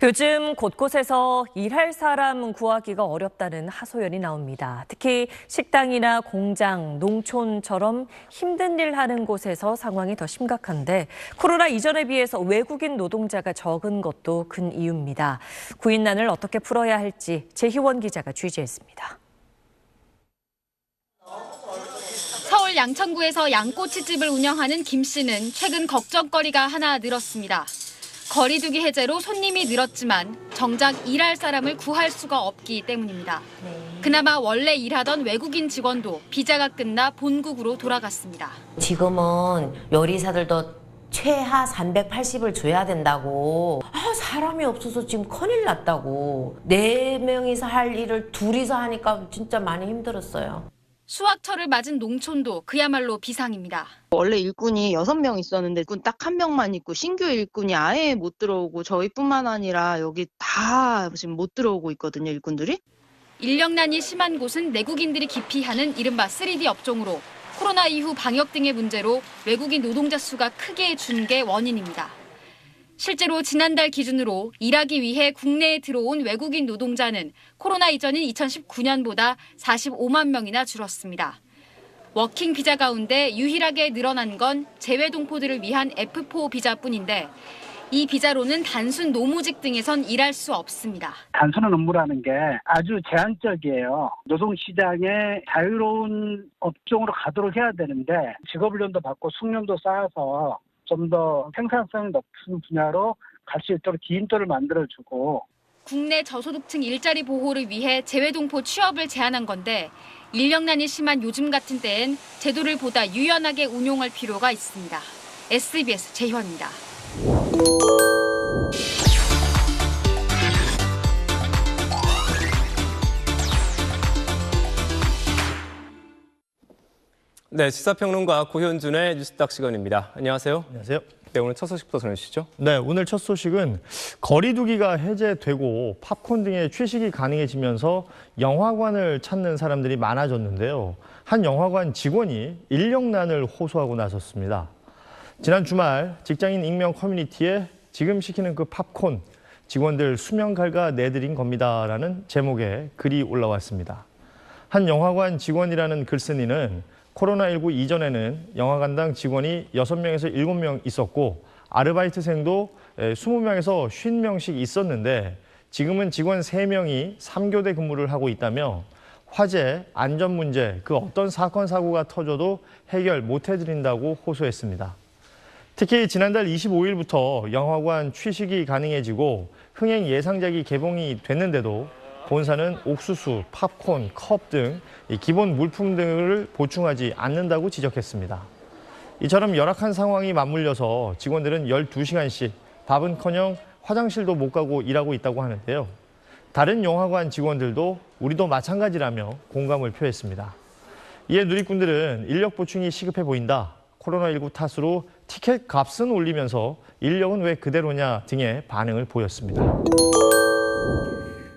요즘 곳곳에서 일할 사람 구하기가 어렵다는 하소연이 나옵니다. 특히 식당이나 공장, 농촌처럼 힘든 일 하는 곳에서 상황이 더 심각한데 코로나 이전에 비해서 외국인 노동자가 적은 것도 큰 이유입니다. 구인난을 어떻게 풀어야 할지 재희원 기자가 취재했습니다. 서울 양천구에서 양꼬치집을 운영하는 김 씨는 최근 걱정거리가 하나 늘었습니다. 거리두기 해제로 손님이 늘었지만 정작 일할 사람을 구할 수가 없기 때문입니다. 그나마 원래 일하던 외국인 직원도 비자가 끝나 본국으로 돌아갔습니다. 지금은 요리사들도 최하 380을 줘야 된다고. 사람이 없어서 지금 큰일 났다고. 4명이서 할 일을 둘이서 하니까 진짜 많이 힘들었어요. 수확철을 맞은 농촌도 그야말로 비상입니다. 원래 일꾼이 6명 있었는데 일꾼 딱 1명만 있고 신규 일꾼이 아예 못 들어오고 저희뿐만 아니라 여기 다 지금 못 들어오고 있거든요, 일꾼들이. 인력난이 심한 곳은 내국인들이 기피하는 이른바 3D 업종으로 코로나 이후 방역 등의 문제로 외국인 노동자 수가 크게 준 게 원인입니다. 실제로 지난달 기준으로 일하기 위해 국내에 들어온 외국인 노동자는 코로나 이전인 2019년보다 45만 명이나 줄었습니다. 워킹 비자 가운데 유일하게 늘어난 건 재외동포들을 위한 F4 비자뿐인데 이 비자로는 단순 노무직 등에선 일할 수 없습니다. 단순한 업무라는 게 아주 제한적이에요. 노동시장에 자유로운 업종으로 가도록 해야 되는데 직업훈련도 받고 숙련도 쌓아서 좀 더 생산성이 높은 분야로 갈 수 있도록 기인도를 만들어주고 국내 저소득층 일자리 보호를 위해 재외동포 취업을 제한한 건데 인력난이 심한 요즘 같은 때엔 제도를 보다 유연하게 운용할 필요가 있습니다. SBS 재희원입니다. 네, 시사평론가 고현준의 뉴스닥 시간입니다. 안녕하세요. 안녕하세요. 네, 오늘 첫 소식부터 전해주시죠. 네, 오늘 첫 소식은 거리두기가 해제되고 팝콘 등의 취식이 가능해지면서 영화관을 찾는 사람들이 많아졌는데요. 한 영화관 직원이 인력난을 호소하고 나섰습니다. 지난 주말 직장인 익명 커뮤니티에 지금 시키는 그 팝콘, 직원들 수명 갈가 내드린 겁니다라는 제목의 글이 올라왔습니다. 한 영화관 직원이라는 글쓴이는 코로나19 이전에는 영화관당 직원이 6명에서 7명 있었고 아르바이트생도 20명에서 50명씩 있었는데 지금은 직원 3명이 3교대 근무를 하고 있다며 화재, 안전 문제, 그 어떤 사건, 사고가 터져도 해결 못 해드린다고 호소했습니다. 특히 지난달 25일부터 영화관 취식이 가능해지고 흥행 예상작이 개봉이 됐는데도 본사는 옥수수, 팝콘, 컵 등 기본 물품 등을 보충하지 않는다고 지적했습니다. 이처럼 열악한 상황이 맞물려서 직원들은 12시간씩 밥은커녕 화장실도 못 가고 일하고 있다고 하는데요. 다른 영화관 직원들도 우리도 마찬가지라며 공감을 표했습니다. 이에 누리꾼들은 인력 보충이 시급해 보인다. 코로나19 탓으로 티켓 값은 올리면서 인력은 왜 그대로냐 등의 반응을 보였습니다.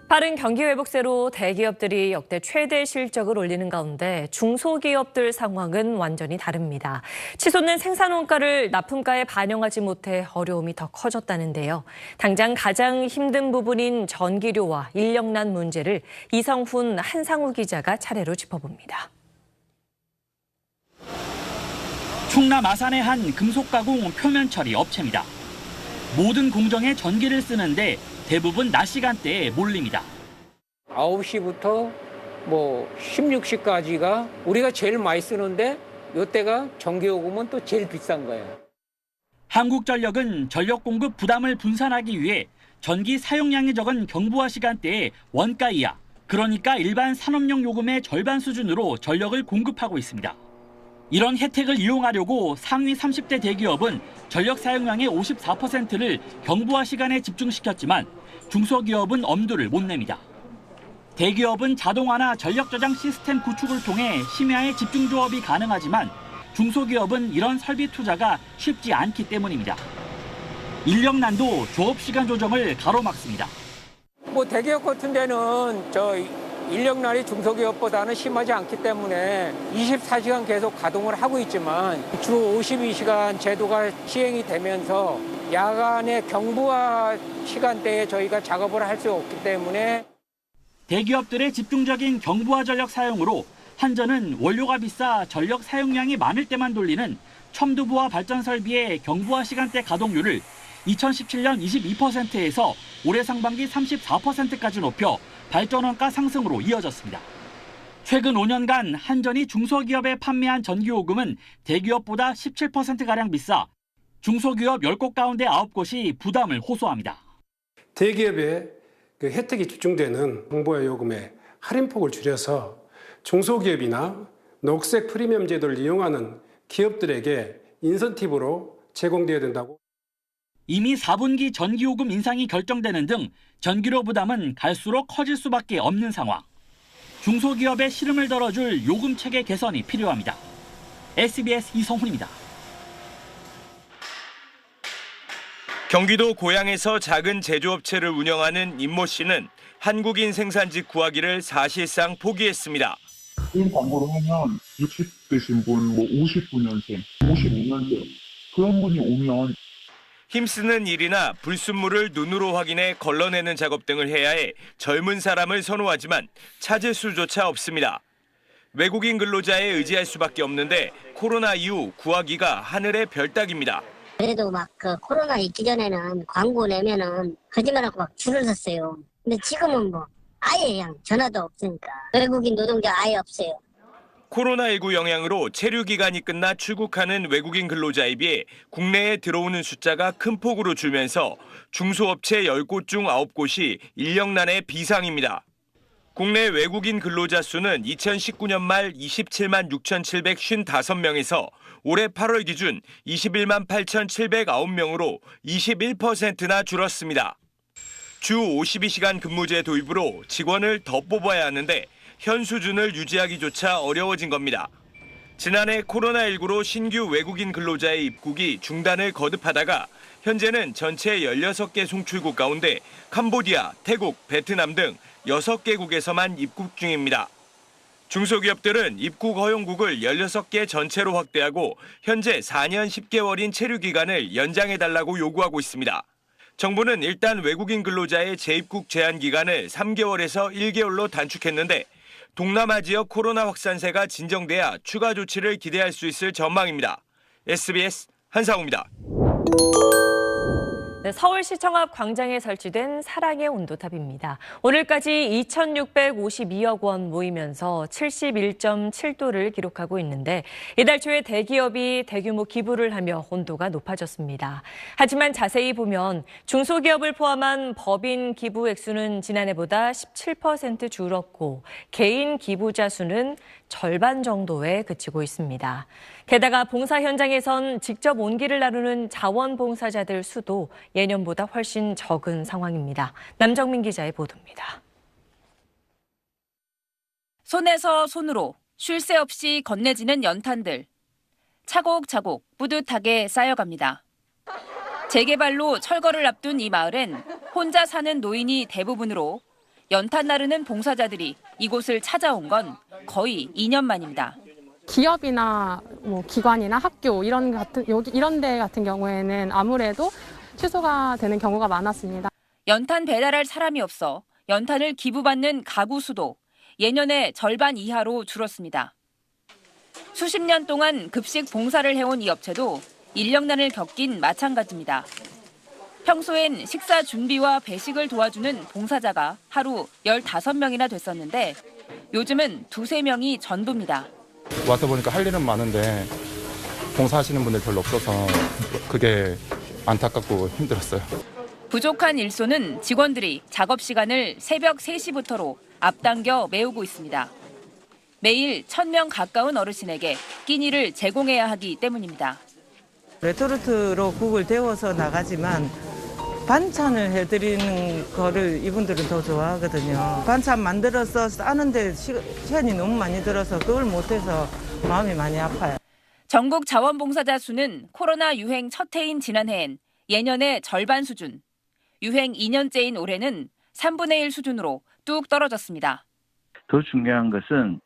빠른 경기 회복세로 대기업들이 역대 최대 실적을 올리는 가운데 중소기업들 상황은 완전히 다릅니다. 치솟는 생산 원가를 납품가에 반영하지 못해 어려움이 더 커졌다는데요. 당장 가장 힘든 부분인 전기료와 인력난 문제를 이성훈, 한상우 기자가 차례로 짚어봅니다. 충남 아산의 한 금속가공 표면 처리 업체입니다. 모든 공정에 전기를 쓰는데 대부분 낮 시간대에 몰립니다. 9시부터 16시까지가 우리가 제일 많이 쓰는데 이때가 전기요금은 또 제일 비싼 거예요. 한국전력은 전력 공급 부담을 분산하기 위해 전기 사용량이 적은 경부화 시간대에 원가 이하, 그러니까 일반 산업용 요금의 절반 수준으로 전력을 공급하고 있습니다. 이런 혜택을 이용하려고 상위 30대 대기업은 전력 사용량의 54%를 경부화 시간에 집중시켰지만 중소기업은 엄두를 못 냅니다. 대기업은 자동화나 전력 저장 시스템 구축을 통해 심야에 집중 조업이 가능하지만 중소기업은 이런 설비 투자가 쉽지 않기 때문입니다. 인력난도 조업 시간 조정을 가로막습니다. 대기업 같은 데는 인력난이 중소기업보다는 심하지 않기 때문에 24시간 계속 가동을 하고 있지만 주 52시간 제도가 시행이 되면서 야간의 경부화 시간대에 저희가 작업을 할 수 없기 때문에 대기업들의 집중적인 경부화 전력 사용으로 한전은 원료가 비싸 전력 사용량이 많을 때만 돌리는 첨두부화 발전 설비의 경부화 시간대 가동률을 2017년 22%에서 올해 상반기 34%까지 높여 발전원가 상승으로 이어졌습니다. 최근 5년간 한전이 중소기업에 판매한 전기요금은 대기업보다 17%가량 비싸 중소기업 10곳 가운데 9곳이 부담을 호소합니다. 대기업의 그 혜택이 집중되는 정부와 요금의 할인폭을 줄여서 중소기업이나 녹색 프리미엄 제도를 이용하는 기업들에게 인센티브로 제공되어야 된다고. 이미 4분기 전기요금 인상이 결정되는 등 전기료 부담은 갈수록 커질 수밖에 없는 상황. 중소기업의 시름을 덜어줄 요금 체계 개선이 필요합니다. SBS 이성훈입니다. 경기도 고양에서 작은 제조업체를 운영하는 임모 씨는 한국인 생산직 구하기를 사실상 포기했습니다. 이 광고를 하면 60대신 분, 59년생, 55년생 그런 분이 오면 힘쓰는 일이나 불순물을 눈으로 확인해 걸러내는 작업 등을 해야 해 젊은 사람을 선호하지만 찾을 수조차 없습니다. 외국인 근로자에 의지할 수밖에 없는데 코로나 이후 구하기가 하늘의 별따기입니다. 그래도 막 그 코로나 있기 전에는 광고 내면은 거짓말하고 막 줄을 섰어요. 근데 지금은 뭐 아예 그냥 전화도 없으니까 외국인 노동자 아예 없어요. 코로나19 영향으로 체류 기간이 끝나 출국하는 외국인 근로자에 비해 국내에 들어오는 숫자가 큰 폭으로 줄면서 중소업체 10곳 중 9곳이 인력난의 비상입니다. 국내 외국인 근로자 수는 2019년 말 27만 6,755명에서 올해 8월 기준 21만 8,709명으로 21%나 줄었습니다. 주 52시간 근무제 도입으로 직원을 더 뽑아야 하는데 현 수준을 유지하기조차 어려워진 겁니다. 지난해 코로나19로 신규 외국인 근로자의 입국이 중단을 거듭하다가 현재는 전체 16개 송출국 가운데 캄보디아, 태국, 베트남 등 6개국에서만 입국 중입니다. 중소기업들은 입국 허용국을 16개 전체로 확대하고 현재 4년 10개월인 체류 기간을 연장해달라고 요구하고 있습니다. 정부는 일단 외국인 근로자의 재입국 제한 기간을 3개월에서 1개월로 단축했는데 동남아 지역 코로나 확산세가 진정돼야 추가 조치를 기대할 수 있을 전망입니다. SBS 한상우입니다. 네, 서울시청 앞 광장에 설치된 사랑의 온도탑입니다. 오늘까지 2,652억 원 모이면서 71.7도를 기록하고 있는데 이달 초에 대기업이 대규모 기부를 하며 온도가 높아졌습니다. 하지만 자세히 보면 중소기업을 포함한 법인 기부 액수는 지난해보다 17% 줄었고 개인 기부자 수는 절반 정도에 그치고 있습니다. 게다가 봉사 현장에선 직접 온기를 나누는 자원봉사자들 수도 예년보다 훨씬 적은 상황입니다. 남정민 기자의 보도입니다. 손에서 손으로 쉴 새 없이 건네지는 연탄들. 차곡차곡 뿌듯하게 쌓여갑니다. 재개발로 철거를 앞둔 이 마을엔 혼자 사는 노인이 대부분으로 연탄 나르는 봉사자들이 이곳을 찾아온 건 거의 2년 만입니다. 기업이나 기관이나 학교 이런 데 같은 경우에는 아무래도 취소가 되는 경우가 많았습니다. 연탄 배달할 사람이 없어 연탄을 기부받는 가구 수도 예년의 절반 이하로 줄었습니다. 수십 년 동안 급식 봉사를 해온 이 업체도 인력난을 겪긴 마찬가지입니다. 평소엔 식사 준비와 배식을 도와주는 봉사자가 하루 15명이나 됐었는데 요즘은 2-3명이 전부입니다. 와서 보니까 할 일은 많은데 봉사하시는 분들 별로 없어서 그게 안타깝고 힘들었어요. 부족한 일손은 직원들이 작업 시간을 새벽 3시부터로 앞당겨 메우고 있습니다. 매일 1,000명 가까운 어르신에게 끼니를 제공해야 하기 때문입니다. 레토르트로 국을 데워서 나가지만 반찬을 해드리는 거를 이분들은 더 좋아하거든요. 반찬 만들어서 싸는데 시간이 너무 많이 들어서 그걸 못해서 마음이 많이 아파요. 전국 자원봉사자 수는 코로나 유행 첫 해인 지난해엔 예년의 절반 수준, 유행 2년째인 올해는 3분의 1 수준으로 뚝 떨어졌습니다. 더 중요한 것은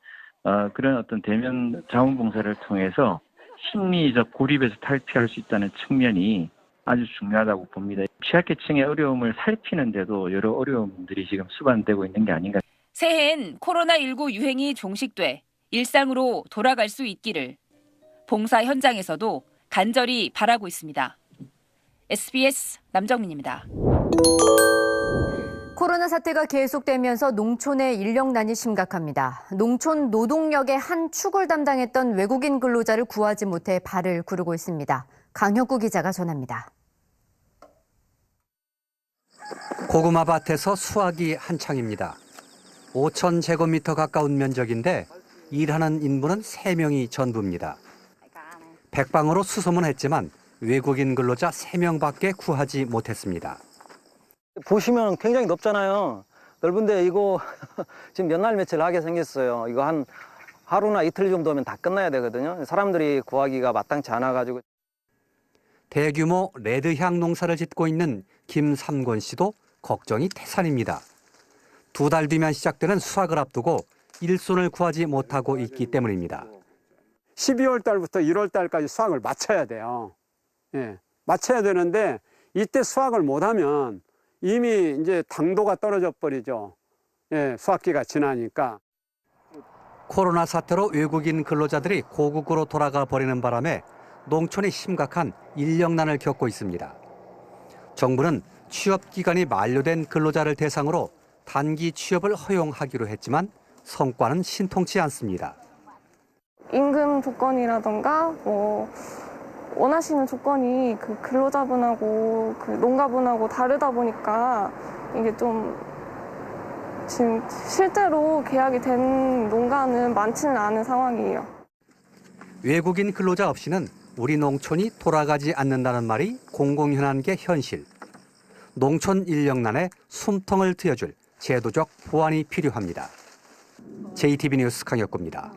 그런 어떤 대면 자원봉사를 통해서 심리적 고립에서 탈피할 수 있다는 측면이 아주 중요하다고 봅니다. 취약계층의 어려움을 살피는데도 여러 어려움들이 지금 수반되고 있는 게 아닌가. 새해엔 코로나19 유행이 종식돼 일상으로 돌아갈 수 있기를 봉사 현장에서도 간절히 바라고 있습니다. SBS 남정민입니다. 코로나 사태가 계속되면서 농촌의 인력난이 심각합니다. 농촌 노동력의 한 축을 담당했던 외국인 근로자를 구하지 못해 발을 구르고 있습니다. 강혁구 기자가 전합니다. 고구마 밭에서 수확이 한창입니다. 5,000제곱미터 가까운 면적인데 일하는 인부는 3명이 전부입니다. 백방으로 수소문했지만 외국인 근로자 3명밖에 구하지 못했습니다. 보시면 굉장히 넓잖아요. 넓은데 이거 지금 몇 날 며칠 하게 생겼어요. 이거 한 하루나 이틀 정도면 다 끝나야 되거든요. 사람들이 구하기가 마땅치 않아가지고. 대규모 레드향 농사를 짓고 있는 김삼권 씨도 걱정이 태산입니다. 2달 뒤면 시작되는 수확을 앞두고 일손을 구하지 못하고 있기 때문입니다. 12월 달부터 1월 달까지 수확을 마쳐야 돼요. 예, 마쳐야 되는데 이때 수확을 못하면 이미 이제 당도가 떨어져 버리죠. 예, 수확기가 지나니까. 코로나 사태로 외국인 근로자들이 고국으로 돌아가 버리는 바람에 농촌이 심각한 인력난을 겪고 있습니다. 정부는 취업 기간이 만료된 근로자를 대상으로 단기 취업을 허용하기로 했지만 성과는 신통치 않습니다. 임금 조건이라던가 원하시는 조건이 그 근로자분하고 그 농가분하고 다르다 보니까 이게 좀 지금 실제로 계약이 된 농가는 많지는 않은 상황이에요. 외국인 근로자 없이는 우리 농촌이 돌아가지 않는다는 말이 공공연한 게 현실. 농촌 인력난에 숨통을 트여줄 제도적 보완이 필요합니다. JTB 뉴스 강혁구입니다.